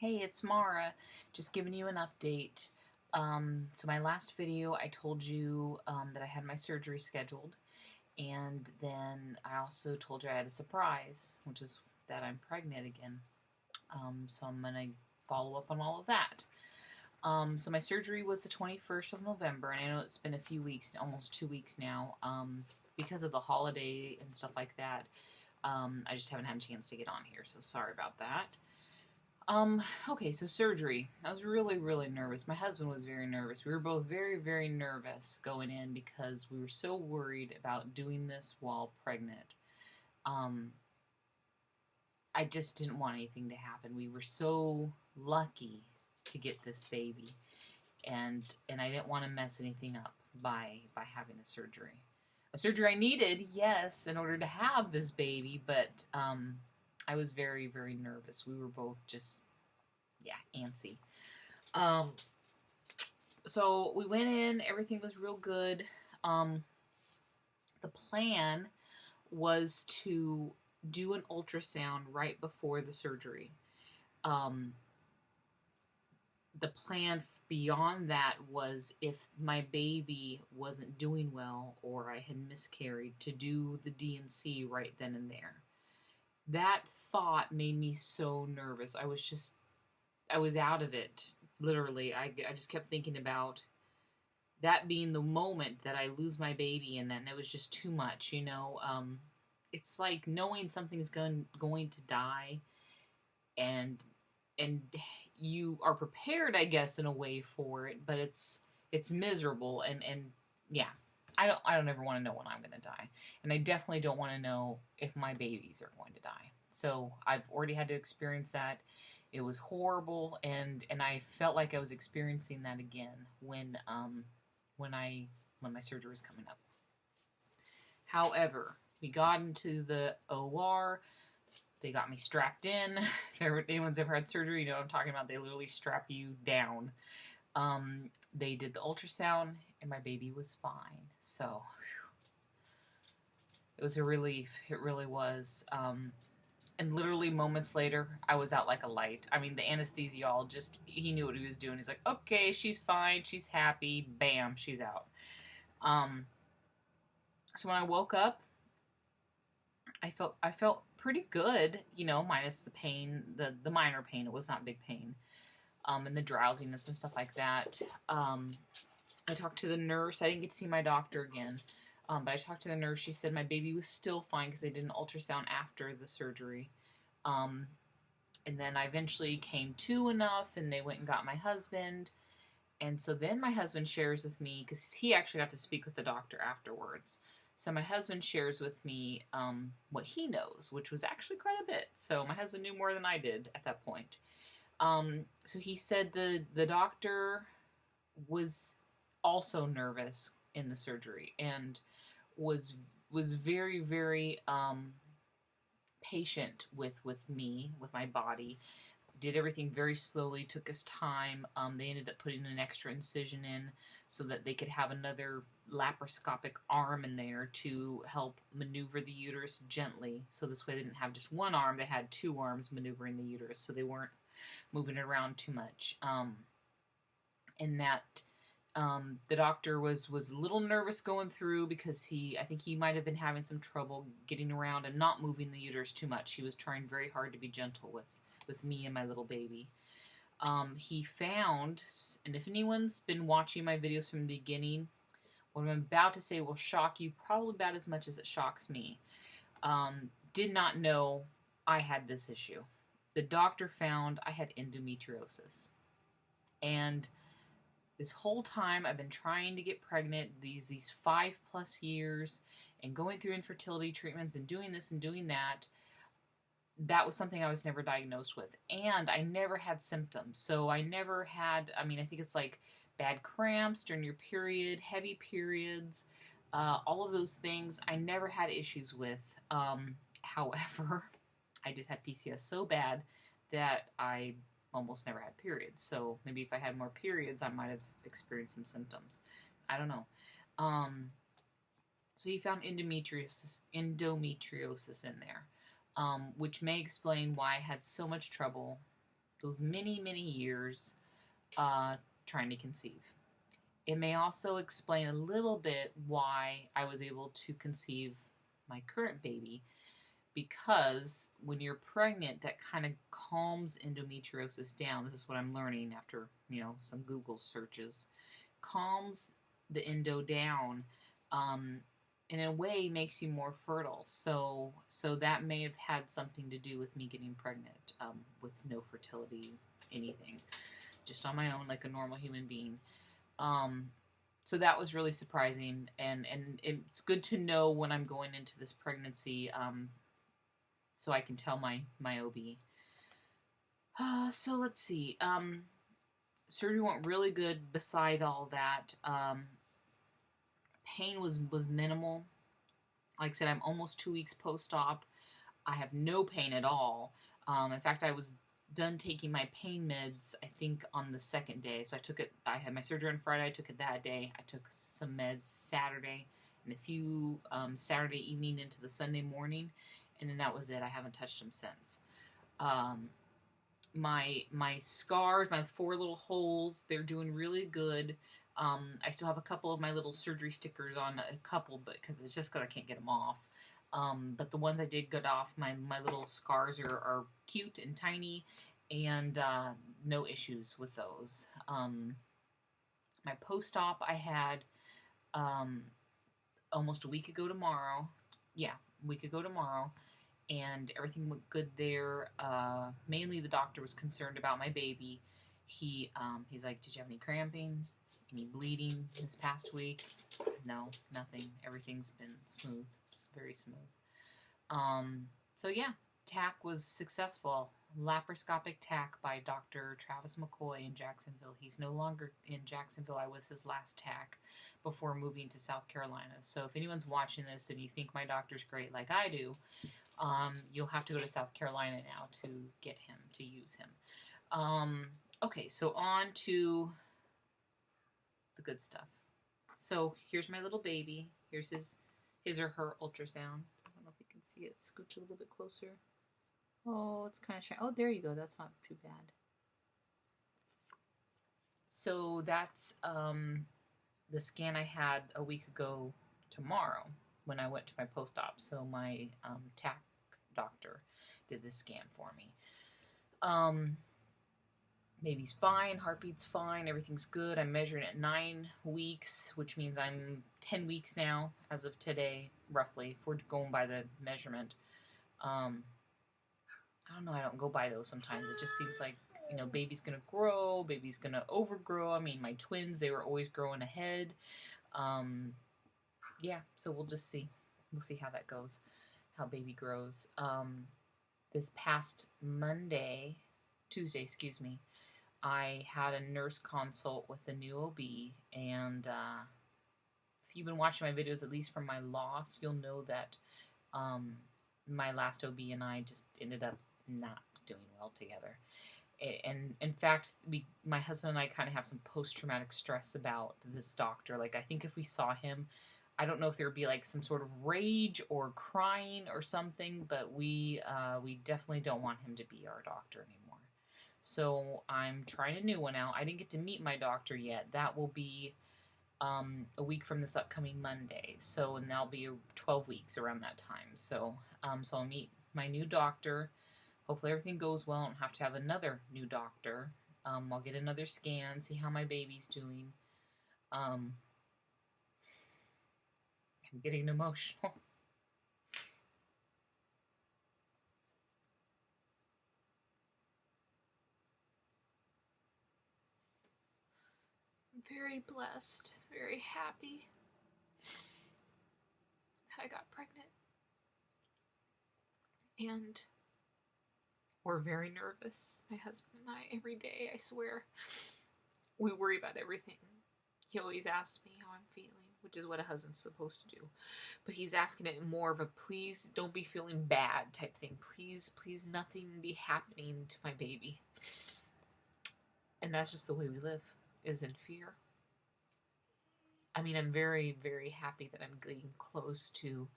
Hey, it's Mara, just giving you an update. So my last video, I told you that I had my surgery scheduled, and then I also told you I had a surprise, which is that I'm pregnant again. So I'm going to follow up on all of that. So my surgery was the 21st of November, and I know it's been a few weeks, almost 2 weeks now, because of the holiday and stuff like that. I just haven't had a chance to get on here, so sorry about that. Okay, so surgery. I was really, really nervous. My husband was very nervous. We were both very, very nervous going in because we were so worried about doing this while pregnant. Um, I just didn't want anything to happen. We were so lucky to get this baby, and I didn't want to mess anything up by having a surgery. A surgery I needed, yes, in order to have this baby, but I was very, very nervous. We were both just, yeah, antsy. Um, so we went in, everything was real good. The plan was to do an ultrasound right before the surgery. Um, the plan beyond that was if my baby wasn't doing well or I had miscarried, to do the D&C right then and there. That thought made me so nervous. I was out of it, literally. I just kept thinking about that being the moment that I lose my baby, and then it was just too much, you know. It's like knowing something's going to die, and and you are prepared, I guess, in a way for it, but it's miserable, and yeah. I don't ever want to know when I'm going to die, and I definitely don't want to know if my babies are going to die. So I've already had to experience that. It was horrible, and I felt like I was experiencing that again when my surgery was coming up. However, we got into the OR. They got me strapped in. If anyone's ever had surgery, you know what I'm talking about. They literally strap you down. They did the ultrasound, and my baby was fine. So it was a relief. It really was. And literally moments later, I was out like a light. I mean, the anesthesiologist, he knew what he was doing. He's like, okay, she's fine, she's happy, bam, she's out. So when I woke up, I felt pretty good, you know, minus the pain, the minor pain. It was not big pain, and the drowsiness and stuff like that. I talked to the nurse. I didn't get to see my doctor again. But I talked to the nurse. She said my baby was still fine because they did an ultrasound after the surgery. And then I eventually came to enough, and they went and got my husband. And so then my husband shares with me, because he actually got to speak with the doctor afterwards. So my husband shares with me what he knows, which was actually quite a bit. So my husband knew more than I did at that point. So he said the doctor was also nervous in the surgery and was very, very patient with me, with my body. Did everything very slowly, took his time. They ended up putting an extra incision in so that they could have another laparoscopic arm in there to help maneuver the uterus gently. So this way they didn't have just one arm, they had two arms maneuvering the uterus, so they weren't moving it around too much. And that the doctor was a little nervous going through because I think he might have been having some trouble getting around and not moving the uterus too much. He was trying very hard to be gentle with me and my little baby. He found, and if anyone's been watching my videos from the beginning, what I'm about to say will shock you probably about as much as it shocks me. Did not know I had this issue. The doctor found I had endometriosis. And this whole time I've been trying to get pregnant, these 5+ years, and going through infertility treatments and doing this and doing that. That was something I was never diagnosed with. And I never had symptoms. So I never had, I think it's like bad cramps during your period, heavy periods, all of those things I never had issues with. However, I did have PCOS so bad that I almost never had periods. So maybe if I had more periods, I might have experienced some symptoms. I don't know. So he found endometriosis in there, which may explain why I had so much trouble those many, many years trying to conceive. It may also explain a little bit why I was able to conceive my current baby, because when you're pregnant, that kind of calms endometriosis down. This is what I'm learning after, some Google searches. Calms the endo down, in a way makes you more fertile. So that may have had something to do with me getting pregnant, with no fertility, anything, just on my own like a normal human being. So that was really surprising, and it's good to know when I'm going into this pregnancy, so I can tell my OB. So let's see. Surgery went really good. Beside all that, pain was minimal. Like I said, I'm almost 2 weeks post-op. I have no pain at all. In fact, I was done taking my pain meds, I think, on the second day. So I had my surgery on Friday, I took it that day. I took some meds Saturday and a few Saturday evening into the Sunday morning, and then that was it. I haven't touched them since. My scars, my 4 little holes, they're doing really good. I still have a couple of my little surgery stickers on, a couple, but because it's just because I can't get them off. But the ones I did get off, my little scars are cute and tiny, and no issues with those. My post-op I had almost a week ago tomorrow. Yeah, a week ago tomorrow. And everything went good there. Mainly the doctor was concerned about my baby. He's like, did you have any cramping? Any bleeding this past week? No, nothing. Everything's been smooth. It's very smooth. So yeah, TAC was successful. Laparoscopic TAC by Dr. Travis McCoy in Jacksonville. He's no longer in Jacksonville. I was his last TAC before moving to South Carolina. So if anyone's watching this and you think my doctor's great like I do, you'll have to go to South Carolina now to get him, to use him. Okay, so on to the good stuff. So here's my little baby. Here's his or her ultrasound. I don't know if you can see it. Scooch a little bit closer. Oh, it's kind of shy. Oh, there you go. That's not too bad. So that's the scan I had a week ago tomorrow when I went to my post-op. So my TAC doctor did this scan for me. Baby's fine, heartbeat's fine, everything's good. I'm measuring at 9 weeks, which means I'm 10 weeks now as of today, roughly, if we're going by the measurement. I don't know, I don't go by those sometimes. It just seems like, baby's going to grow, baby's going to overgrow. I mean, my twins, they were always growing ahead. Yeah, so we'll just see. We'll see how that goes, how baby grows. This past Tuesday, I had a nurse consult with a new OB, and if you've been watching my videos, at least from my loss, you'll know that my last OB and I just ended up not doing well together. And in fact, my husband and I kind of have some post-traumatic stress about this doctor. Like, I think if we saw him, I don't know if there would be like some sort of rage or crying or something, but we definitely don't want him to be our doctor anymore. So I'm trying a new one out. I didn't get to meet my doctor yet. That will be a week from this upcoming Monday. So, and that'll be 12 weeks around that time. So, so I'll meet my new doctor. Hopefully everything goes well. I don't have to have another new doctor. I'll get another scan, see how my baby's doing. I'm getting emotional. I'm very blessed, very happy that I got pregnant. And we're very nervous, my husband and I, every day, I swear. We worry about everything. He always asks me how I'm feeling, which is what a husband's supposed to do. But he's asking it more of a please don't be feeling bad type thing. Please, please, nothing be happening to my baby. And that's just the way we live, is in fear. I mean, I'm very, very happy that I'm getting close to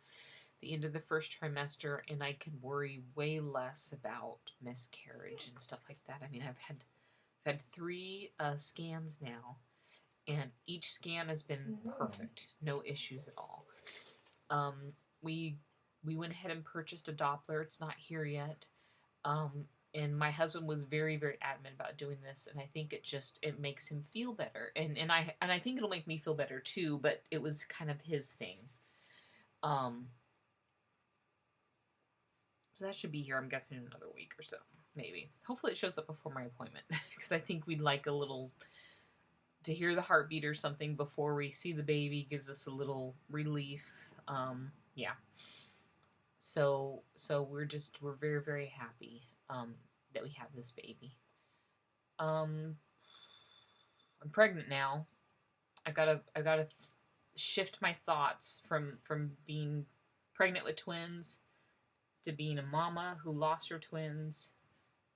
the end of the first trimester, and I can worry way less about miscarriage and stuff like that. I mean, I've had 3 scans now, and each scan has been perfect, no issues at all. We went ahead and purchased a Doppler. It's not here yet. And my husband was very, very adamant about doing this, and I think it makes him feel better. And I think it'll make me feel better too, but it was kind of his thing. So that should be here, I'm guessing, in another week or so, maybe. Hopefully it shows up before my appointment, because I think we'd like a little, to hear the heartbeat or something before we see the baby gives us a little relief. Yeah. So we're very, very happy that we have this baby. I'm pregnant now. I gotta shift my thoughts from being pregnant with twins to being a mama who lost her twins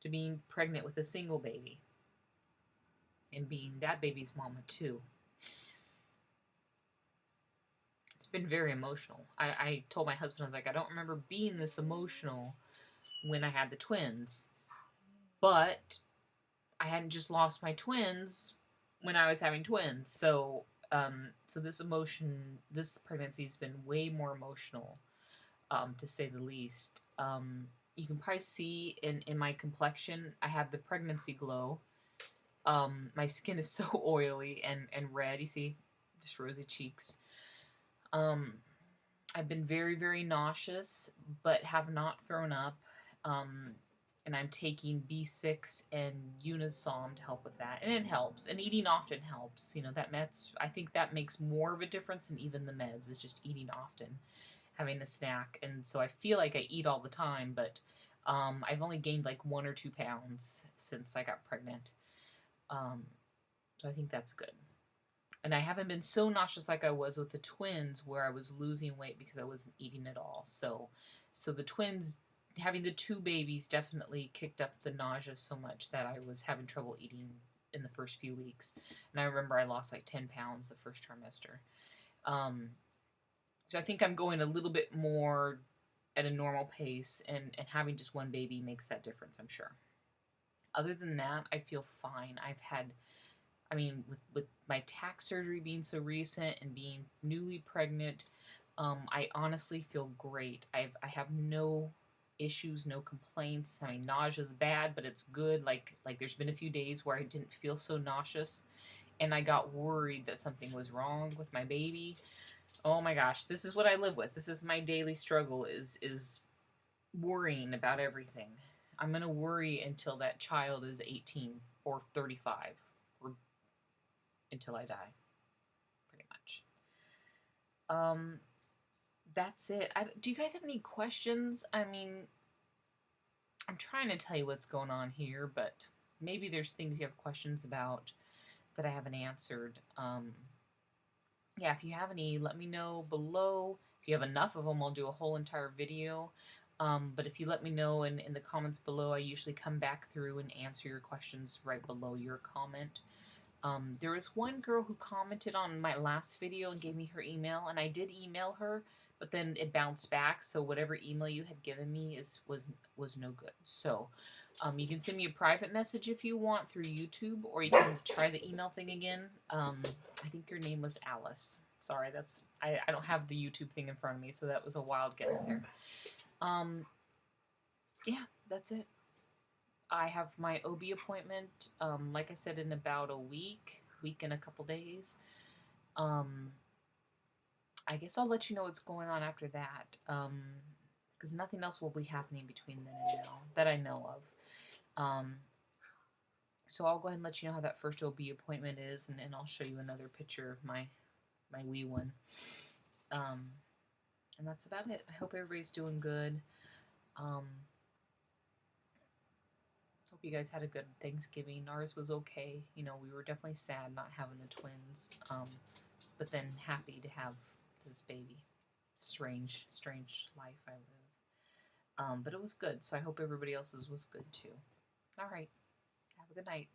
to being pregnant with a single baby and being that baby's mama too. It's been very emotional. I told my husband, I was like, I don't remember being this emotional when I had the twins, but I hadn't just lost my twins when I was having twins. So this pregnancy's been way more emotional, to say the least. You can probably see in my complexion, I have the pregnancy glow. My skin is so oily and red. You see, just rosy cheeks. I've been very, very nauseous, but have not thrown up. And I'm taking B6 and Unisom to help with that. And it helps. And eating often helps. You know, I think that makes more of a difference than even the meds, is just eating often, having a snack. And so I feel like I eat all the time, but I've only gained like 1 or 2 pounds since I got pregnant. So I think that's good. And I haven't been so nauseous like I was with the twins, where I was losing weight because I wasn't eating at all. So the twins, having the 2 babies, definitely kicked up the nausea so much that I was having trouble eating in the first few weeks. And I remember I lost like 10 pounds the first trimester. So I think I'm going a little bit more at a normal pace, and having just 1 baby makes that difference, I'm sure. Other than that, I feel fine. With my TAC surgery being so recent and being newly pregnant, I honestly feel great. I have no issues, no complaints. I mean, nausea's bad, but it's good. Like there's been a few days where I didn't feel so nauseous, and I got worried that something was wrong with my baby. Oh my gosh, this is what I live with. This is my daily struggle, is worrying about everything. I'm going to worry until that child is 18 or 35, or until I die, pretty much. That's it. Do you guys have any questions? I mean, I'm trying to tell you what's going on here, but maybe there's things you have questions about that I haven't answered. Yeah, if you have any, let me know below. If you have enough of them, I'll do a whole entire video. But if you let me know in the comments below, I usually come back through and answer your questions right below your comment. There was one girl who commented on my last video and gave me her email, and I did email her, but then it bounced back, so whatever email you had given me was no good. So you can send me a private message if you want through YouTube, or you can try the email thing again. I think your name was Alice. Sorry, I don't have the YouTube thing in front of me, so that was a wild guess there. Yeah, that's it. I have my OB appointment, like I said, in about a week and a couple days. I guess I'll let you know what's going on after that, because nothing else will be happening between then and now that I know of. So I'll go ahead and let you know how that first OB appointment is, and I'll show you another picture of my wee one. And that's about it. I hope everybody's doing good. Hope you guys had a good Thanksgiving. Ours was okay. You know, we were definitely sad not having the twins, but then happy to have this baby. Strange life I live. But it was good, so I hope everybody else's was good too. All right. Have a good night.